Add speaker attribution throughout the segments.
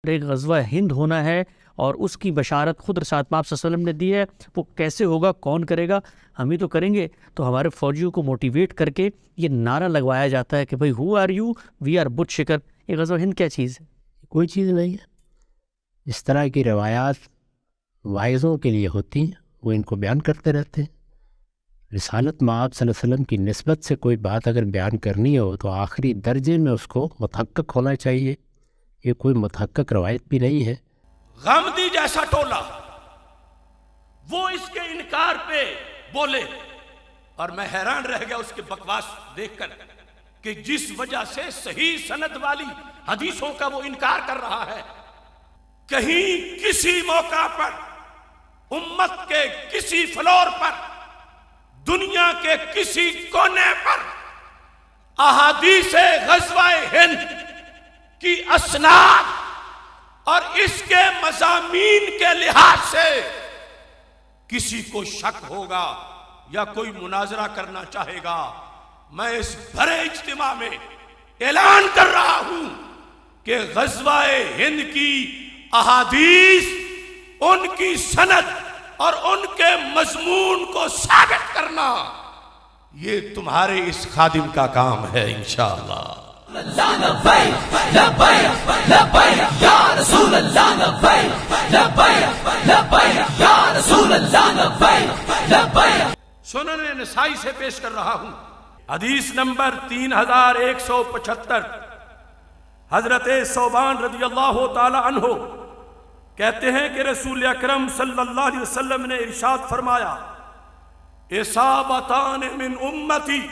Speaker 1: ایک غزوہ ہند ہونا ہے اور اس کی بشارت خود رسالت پاک صلی اللہ علیہ وسلم نے دی ہے. وہ کیسے ہوگا، کون کرے گا؟ ہم ہی تو کریں گے. تو ہمارے فوجیوں کو موٹیویٹ کر کے یہ نعرہ لگوایا جاتا ہے کہ بھئی who are you, we are بت شکر. یہ غزوہ ہند کیا چیز ہے؟
Speaker 2: کوئی چیز نہیں ہے. اس طرح کی روایات وائزوں کے لیے ہوتی ہیں، وہ ان کو بیان کرتے رہتے ہیں. رسالت مآب صلی اللہ علیہ وسلم کی نسبت سے کوئی بات اگر بیان کرنی ہو تو آخری درجے میں اس کو متحقق ہونا چاہیے. یہ کوئی متحقق روایت بھی نہیں ہے.
Speaker 3: غامدی جیسا ٹولہ وہ اس کے انکار پہ بولے، اور میں حیران رہ گیا اس کے بکواس دیکھ کر کہ جس وجہ سے صحیح سند والی حدیثوں کا وہ انکار کر رہا ہے. کہیں کسی موقع پر امت کے کسی فلور پر دنیا کے کسی کونے پر احادیث غزوہ ہند کی اسناد اور اس کے مضامین کے لحاظ سے کسی کو شک ہوگا یا کوئی مناظرہ کرنا چاہے گا، میں اس بڑے اجتماع میں اعلان کر رہا ہوں کہ غزوہ ہند کی احادیث، ان کی سند اور ان کے مضمون کو ثابت کرنا، یہ تمہارے اس خادم کا کام ہے انشاءاللہ. سنن نسائی سے پیش کر رہا ہوں حدیث نمبر 3175. حضرت ثوبان رضی اللہ تعالی عنہ کہتے ہیں کہ رسول اکرم صلی اللہ علیہ وسلم نے ارشاد فرمایا، اصابتان من امتی،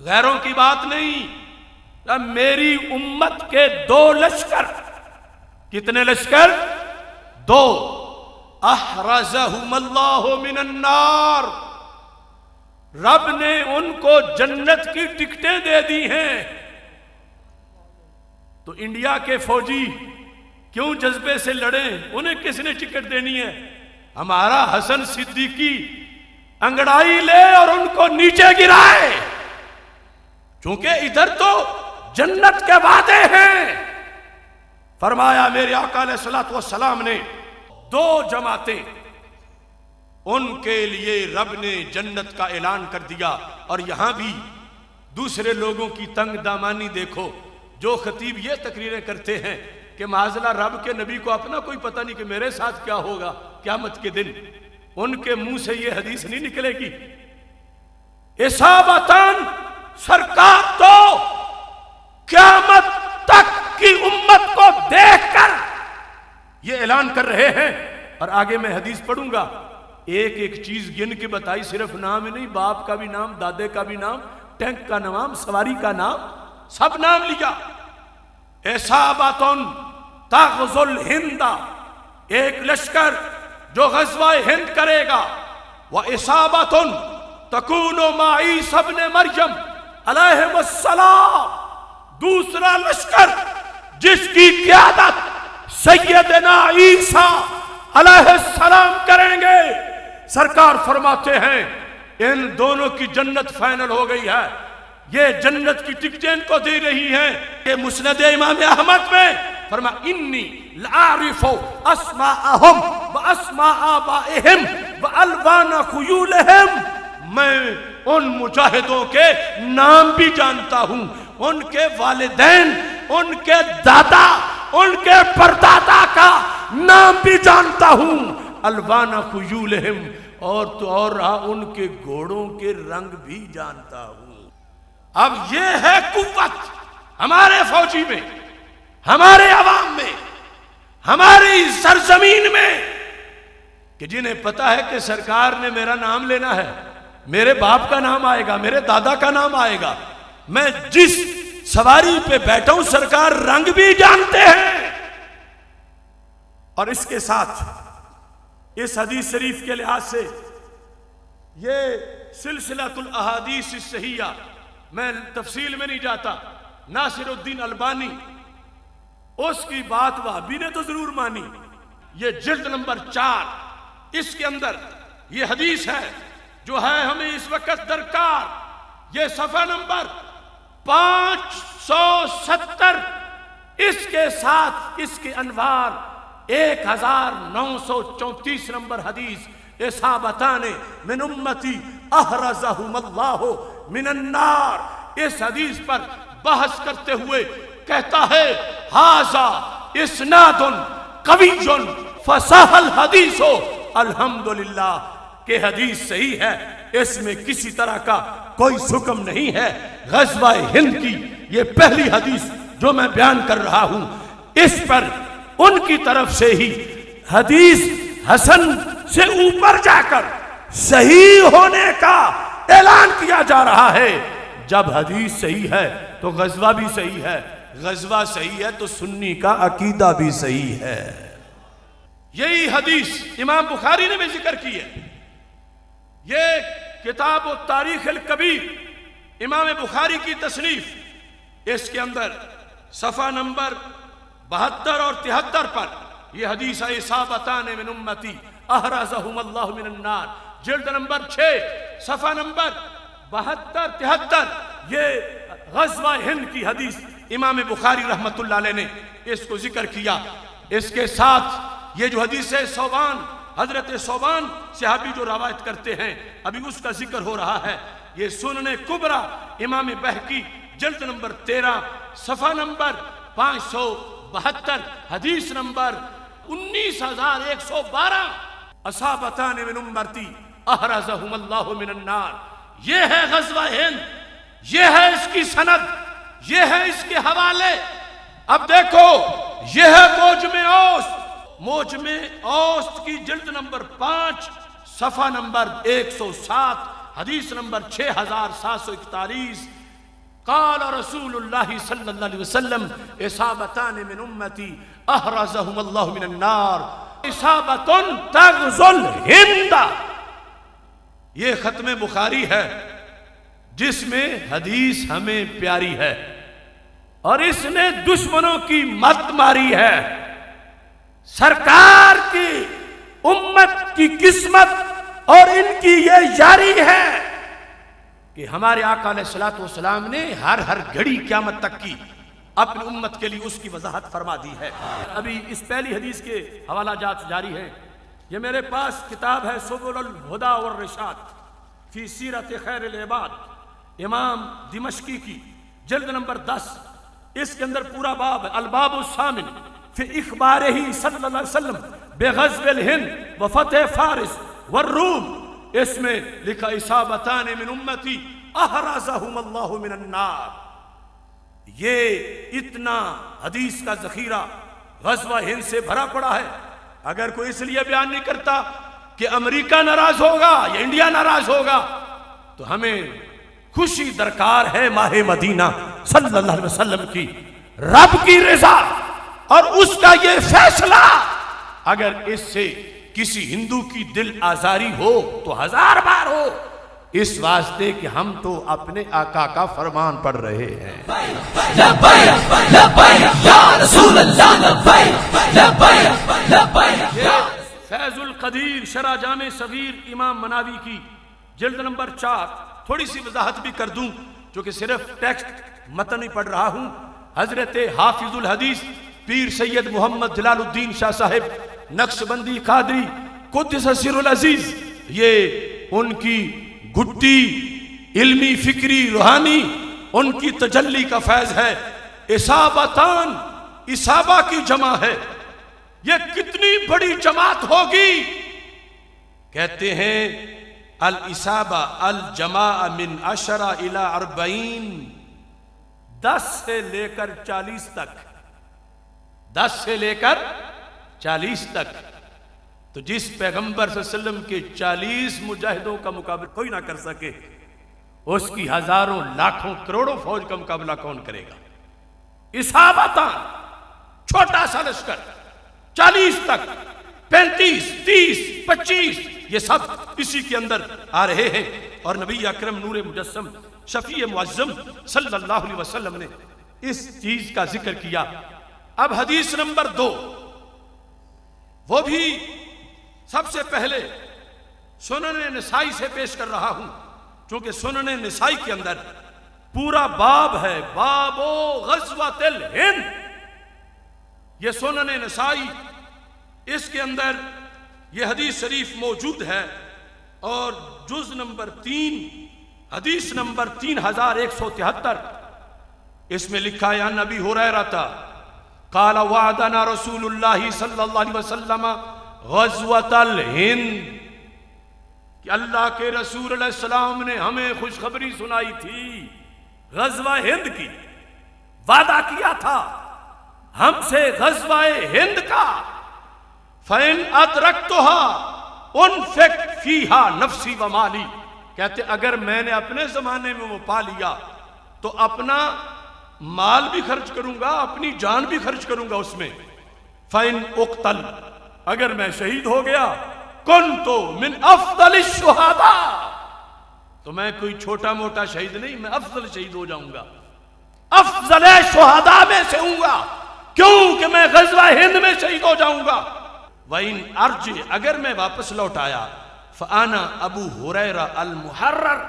Speaker 3: غیروں کی بات نہیں، میری امت کے 2 لشکر. کتنے لشکر؟ 2. احرزہم اللہ من النار، رب نے ان کو جنت کی ٹکٹیں دے دی ہیں. تو انڈیا کے فوجی کیوں جذبے سے لڑیں؟ انہیں کس نے ٹکٹ دینی ہے؟ ہمارا حسن صدیقی انگڑائی لے اور ان کو نیچے گرائے، چونکہ ادھر تو جنت کے وعدے ہیں. فرمایا میرے آقا علیہ الصلوۃ والسلام نے 2 جماعتیں ان کے لیے رب نے جنت کا اعلان کر دیا. اور یہاں بھی دوسرے لوگوں کی تنگ دامانی دیکھو. جو خطیب یہ تقریریں کرتے ہیں کہ معاذاللہ رب کے نبی کو اپنا کوئی پتہ نہیں کہ میرے ساتھ کیا ہوگا قیامت کے دن، ان کے منہ سے یہ حدیث نہیں نکلے گی. اصابتان، سرکار تو قیامت تک کی امت کو دیکھ کر یہ اعلان کر رہے ہیں. اور آگے میں حدیث پڑھوں گا، ایک ایک چیز گن کے بتائی، صرف نام ہی نہیں، باپ کا بھی نام، دادے کا بھی نام، ٹینک کا نام، سواری کا نام، سب نام لیا. اصابتن تغزو الہند، ایک لشکر جو غزوہ ہند کرے گا. وَإِصَابَةٌ تَكُونُ مَعَ عِیسیٰ ابْنِ مَرْیَم علیہ السلام، دوسرا لشکر جس کی قیادت سیدنا عیسیٰ علیہ السلام کریں گے. سرکار فرماتے ہیں ان دونوں کی جنت فائنل ہو گئی ہے، یہ جنت کی ٹکٹیں ان کو دے رہی ہیں. کہ مسند امام احمد میں فرما انی لعارف اسماءہم واسماء آبائہم والوان خیولہم، میں ان مجاہدوں کے نام بھی جانتا ہوں، ان کے والدین، ان کے دادا، ان کے پردادا کا نام بھی جانتا ہوں. الوان خیولہم، اور تو اور رہا ان کے گھوڑوں کے رنگ بھی جانتا ہوں. اب یہ ہے قوت ہمارے فوجی میں، ہمارے عوام میں، ہماری سرزمین میں، کہ جنہیں پتا ہے کہ سرکار نے میرا نام لینا ہے، میرے باپ کا نام آئے گا، میرے دادا کا نام آئے گا، میں جس سواری پہ بیٹھا ہوں سرکار رنگ بھی جانتے ہیں. اور اس کے ساتھ اس حدیث شریف کے لحاظ سے یہ سلسلۃ الاحادیث الصحیحہ، میں تفصیل میں نہیں جاتا، ناصر الدین البانی اس کی بات وہابی نے تو ضرور مانی. یہ جلد نمبر 4 اس کے اندر یہ حدیث ہے جو ہے ہمیں اس وقت درکار. یہ صفحہ نمبر 570 اس کے ساتھ اس کے انوار 1934 نمبر حدیث اصابتان من امتی احرزہم اللہ من النار، اس حدیث پر بحث کرتے ہوئے کہتا ہے ھذا اسناد قوی فصح الحدیث الحمدللہ، کہ حدیث صحیح ہے، اس میں کسی طرح کا کوئی حکم نہیں ہے۔ غزوہ ہند کی یہ پہلی حدیث جو میں بیان کر رہا ہوں، اس پر ان کی طرف سے ہی حدیث حسن سے اوپر جا کر صحیح ہونے کا اعلان کیا جا رہا ہے۔ جب حدیث صحیح ہے تو غزوہ بھی صحیح ہے، غزوہ صحیح ہے تو سنی کا عقیدہ بھی صحیح ہے۔ یہی حدیث امام بخاری نے بھی ذکر کی ہے۔ یہ کتاب التاریخ الکبیر امام بخاری کی تصنیف، اس کے اندر صفحہ نمبر 72 اور 73 پر یہ حدیث اصابتان من امتی احرزہم اللہ من النار، جلد نمبر 6 صفحہ نمبر 72-73، یہ غزوہ ہند کی حدیث امام بخاری رحمت اللہ علیہ نے اس کو ذکر کیا۔ اس کے ساتھ یہ جو حدیث ہے ثوبان، حضرت ثوبان صحابی جو روایت کرتے ہیں، ابھی اس کا ذکر ہو رہا ہے۔ یہ سنن کبریٰ امام بہقی جلد نمبر 13 صفحہ نمبر 572، حدیث نمبر 19112، اصابتان من امتی احرزہم اللہ من النار۔ یہ ہے غزوہ ہند، یہ ہے اس کی سند، یہ ہے اس کے حوالے۔ اب دیکھو یہ ہے موجم اوسط، موجم اوسط کی جلد نمبر 5 صفحہ نمبر 107، حدیث نمبر 6741، قال رسول اللہ صلی اللہ علیہ وسلم اصابتان من امتی احرزہم اللہ من النار اصابت تغزو الہند۔ یہ ختم بخاری ہے جس میں حدیث ہمیں پیاری ہے، اور اس نے دشمنوں کی مت ماری ہے۔ سرکار کی امت کی قسمت اور ان کی یہ یاری ہے کہ ہمارے آقا علیہ الصلوۃ والسلام نے ہر گھڑی قیامت تک کی اپنی امت کے لیے اس کی وضاحت فرما دی ہے۔ ابھی اس پہلی حدیث کے حوالہ جات جاری ہیں۔ یہ میرے پاس کتاب ہے سبل الہدی والرشاد فی سیرت خیر العباد، امام دمشقی کی جلد نمبر 10، اس کے اندر پورا باب ہے، الباب الثامن فی اخبارہ صلی اللہ علیہ وسلم بغزو الہند وفتح فارس والروم۔ اس میں لکھا اصابتان من امتی احرزہم اللہ من النار۔ یہ اتنا حدیث کا ذخیرہ غزوہ ہند سے بھرا پڑا ہے۔ اگر کوئی اس لیے بیان نہیں کرتا کہ امریکہ ناراض ہوگا یا انڈیا ناراض ہوگا، تو ہمیں خوشی درکار ہے ماہ مدینہ صلی اللہ علیہ وسلم کی، رب کی رضا اور اس کا یہ فیصلہ۔ اگر اس سے کسی ہندو کی دل آزاری ہو تو 1000 بار ہو، اس واسطے کہ ہم تو اپنے آقا کا فرمان پڑھ رہے ہیں۔
Speaker 4: لبیک لبیک یا رسول اللہ، لبیک لبیک لبیک۔
Speaker 3: فیض القدیر شرح جامع صغیر امام مناوی کی جلد نمبر 4، تھوڑی سی وضاحت بھی کر دوں چونکہ صرف ٹیکسٹ متن ہی پڑھ رہا ہوں۔ حضرت حافظ الحدیث پیر سید محمد جلال الدین شاہ صاحب نقشبندی قادری قدس سر العزیز، یہ ان کی گھٹی علمی فکری روحانی ان کی تجلی کا فیض ہے۔ اصابتان، اصابہ کی جمع ہے، یہ کتنی بڑی جماعت ہوگی؟ کہتے ہیں الاصابہ الجماع من 10 الی 40، 10 سے لے کر 40 تک، 10 سے لے کر 40 تک۔ تو جس پیغمبر صلی اللہ علیہ وسلم کے 40 مجاہدوں کا مقابلہ کوئی نہ کر سکے، اس کی ہزاروں لاکھوں کروڑوں فوج کا مقابلہ کون کرے گا؟ اصابتان، چھوٹا سا لشکر، 40 تک، 35، 30، 25، یہ سب اسی کے اندر آ رہے ہیں۔ اور نبی اکرم نور مجسم شفیع معظم صلی اللہ علیہ وسلم نے اس چیز کا ذکر کیا۔ اب حدیث نمبر 2، وہ بھی سب سے پہلے سنن نسائی سے پیش کر رہا ہوں، چونکہ سنن نسائی کے اندر پورا باب ہے، باب غزوۃ الہند، یہ سنن نسائی، اس کے اندر یہ حدیث شریف موجود ہے، اور جز نمبر 3 حدیث نمبر 3173 اس میں لکھا ہے ان ابی ہریرہ قال وعدنا رسول اللہ صلی اللہ علیہ وسلم غزوۃ الہند، کہ اللہ کے رسول علیہ السلام نے ہمیں خوشخبری سنائی تھی غزوہ ہند کی، وعدہ کیا تھا ہم سے غزوہ ہند کا، فَإِنْ أَدْرَكْتُهَا أُنْفِقْ فِيهَا نَفْسِي وَمَالِي، کہتے اگر میں نے اپنے زمانے میں وہ پا لیا تو اپنا مال بھی خرچ کروں گا، اپنی جان بھی خرچ کروں گا اس میں۔ فَإِنْ أُقْتَلْ، اگر میں شہید ہو گیا، كُنْتُ مِنْ أَفْضَلِ الشُّهَدَاء، تو میں کوئی چھوٹا موٹا شہید نہیں، میں افضل شہید ہو جاؤں گا، افضل شہداء میں سے ہوں گا، کیوں کہ میں غزوہ ہند میں شہید ہو جاؤں گا۔ وَإِنْ أَرْجِعْ، اگر میں واپس لوٹ آیا، فَأَنَا أَبُو هُرَيْرَةَ الْمُحَرَّرُ،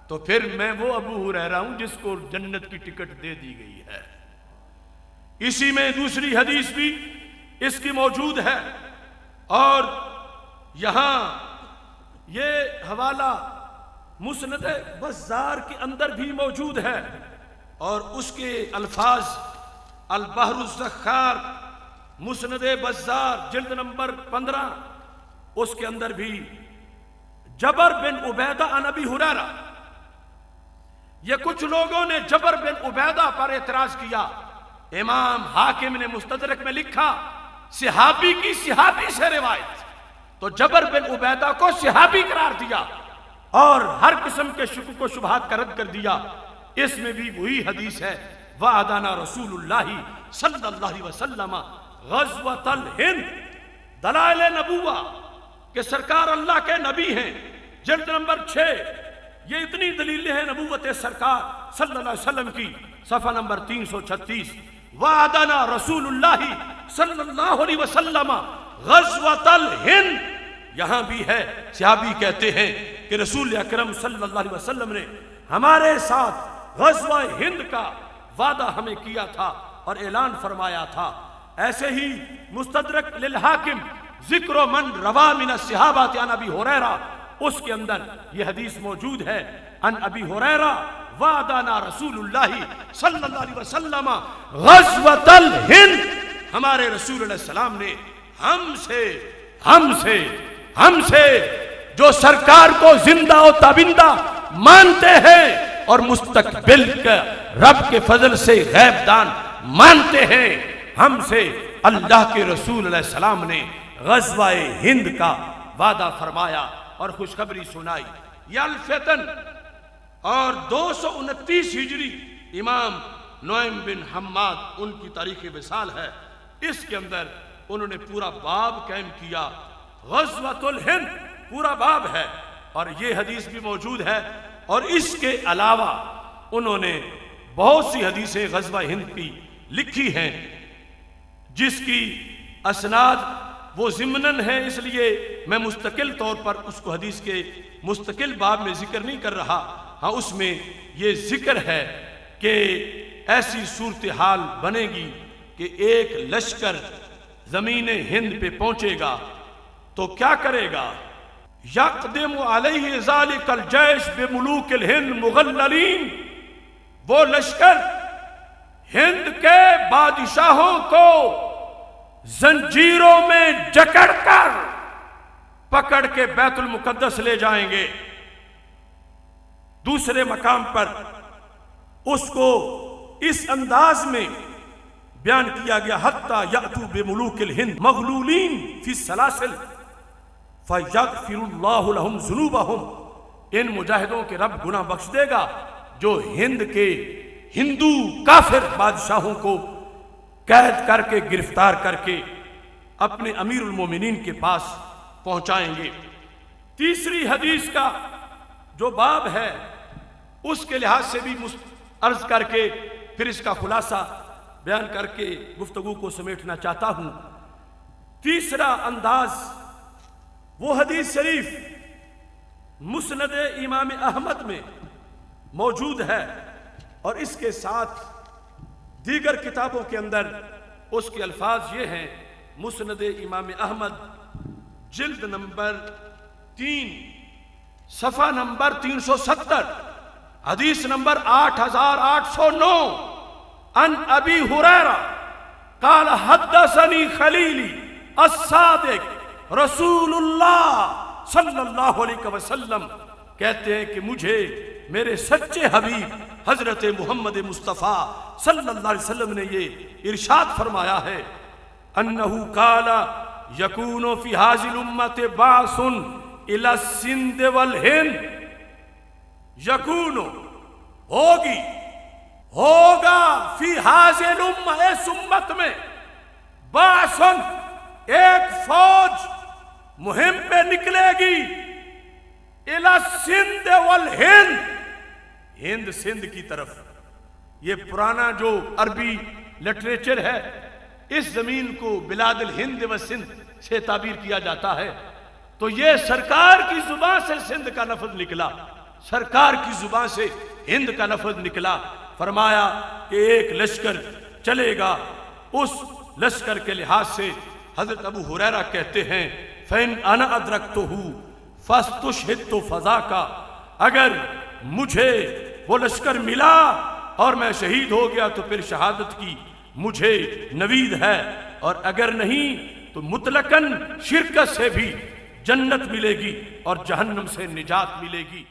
Speaker 3: تو پھر میں وہ ابو ہریرہ ہوں جس کو جنت کی ٹکٹ دے دی گئی ہے۔ اسی میں دوسری حدیث بھی اس کی موجود ہے، اور یہاں یہ حوالہ مسند بزار کے اندر بھی موجود ہے، اور اس کے الفاظ البحر الزخار مسند بزار جلد نمبر 15 اس کے اندر بھی جبر بن عبیدہ عن ابی ہریرہ، یہ کچھ لوگوں نے جبر بن عبیدہ پر اعتراض کیا، امام حاکم نے مستدرک میں لکھا صحابی کی صحابی سے روایت، تو جبر بن عبیدہ کو صحابی قرار دیا اور ہر قسم کے شکوک و شبہات کا رد کر دیا۔ اس میں بھی وہی حدیث ہے وعدنا رسول اللہ صلی اللہ علیہ وسلم غزوۃ الہند، دلائل نبوہ کہ سرکار اللہ کے نبی ہیں، جلد نمبر 6، یہ اتنی دلیلیں ہیں نبوت سرکار صلی اللہ علیہ وسلم کی، صفحہ نمبر 336، وعدنا رسول اللہ صلی اللہ علیہ وسلم غزوۃ الہند، یہاں بھی ہے صحابی کہتے ہیں کہ رسول اکرم صلی اللہ علیہ وسلم نے ہمارے ساتھ غزوہ ہند کا وعدہ ہمیں کیا تھا اور اعلان فرمایا تھا۔ ایسے ہی مستدرک للحاکم ذکر من روا من الصحابہ عن ابی ہریرہ، اس کے اندر یہ حدیث موجود ہے عن ابی ہریرہ وعدنا رسول اللہ صلی اللہ علیہ وسلم غزوۃ الہند، ہمارے رسول علیہ السلام نے ہم سے جو سرکار کو زندہ و تابندہ مانتے ہیں اور مستقبل کا رب کے فضل سے غیب دان مانتے ہیں، ہم سے اللہ کے رسول علیہ السلام نے غزوہ ہند کا وعدہ فرمایا اور خوشخبری سنائی۔ یہ الفتن اور 229 ہجری امام نعیم بن حماد ان کی تاریخ وصال ہے، اس کے اندر انہوں نے پورا باب قائم کیا، غزوۃ الہند پورا باب ہے، اور یہ حدیث بھی موجود ہے، اور اس کے علاوہ انہوں نے بہت سی حدیثیں غزوہ ہند کی لکھی ہیں جس کی اسناد وہ ضمناً ہے، اس لیے میں مستقل طور پر اس کو حدیث کے مستقل باب میں ذکر نہیں کر رہا، ہاں اس میں یہ ذکر ہے کہ ایسی صورتحال بنے گی کہ ایک لشکر زمین ہند پہ پہنچے گا تو کیا کرے گا، یقدم علیہ ذالک الجیش بملوک الہند مغللین، وہ لشکر ہند کے بادشاہوں کو زنجیروں میں جکڑ کر پکڑ کے بیت المقدس لے جائیں گے۔ دوسرے مقام پر اس کو اس انداز میں بیان کیا گیا حتی یأتوا بملوک الہند مغلولین فی السلاسل فیغفر اللہ لہم ذنوبہم، ان مجاہدوں کے رب گناہ بخش دے گا جو ہند کے ہندو کافر بادشاہوں کو قید کر کے گرفتار کر کے اپنے امیر المومنین کے پاس پہنچائیں گے۔ تیسری حدیث کا جو باب ہے اس کے لحاظ سے بھی عرض کر کے پھر اس کا خلاصہ بیان کر کے گفتگو کو سمیٹنا چاہتا ہوں۔ تیسرا انداز وہ حدیث شریف مسند امام احمد میں موجود ہے، اور اس کے ساتھ دیگر کتابوں کے اندر اس کے الفاظ یہ ہیں، مسند امام احمد جلد نمبر 3 صفحہ نمبر 370 حدیث نمبر 8809 عن ابی ہریرہ قال حدثنی خلیلی الصادق رسول اللہ صلی اللہ علیہ وسلم، کہتے ہیں کہ مجھے میرے سچے حبیب حضرت محمد مصطفیٰ صلی اللہ علیہ وسلم نے یہ ارشاد فرمایا ہے، انہو قال یکون فی ھذی الامۃ بعث الی السندھ والہند، یکون ہوگا فی ھذی الامہ، اس امت میں، بعث ایک فوج مہم پہ نکلے گی، الی السندھ والہند، ہند سندھ کی طرف۔ یہ پرانا جو عربی لٹریچر ہے، اس زمین کو بلاد الہند و سندھ سے تعبیر کیا جاتا ہے، تو یہ سرکار کی زبان سے سندھ کا لفظ نکلا، سرکار کی زبان سے ہند کا لفظ نکلا۔ فرمایا کہ ایک لشکر چلے گا، اس لشکر کے لحاظ سے حضرت ابو ہریرہ کہتے ہیں فَإِنْ أَنَا أَدْرَكْتُهُ فَاسْتُشْهِدْتُ فَذَاكَ، اگر مجھے وہ لشکر ملا اور میں شہید ہو گیا تو پھر شہادت کی مجھے نوید ہے، اور اگر نہیں تو مطلقاً شرکت سے بھی جنت ملے گی اور جہنم سے نجات ملے گی۔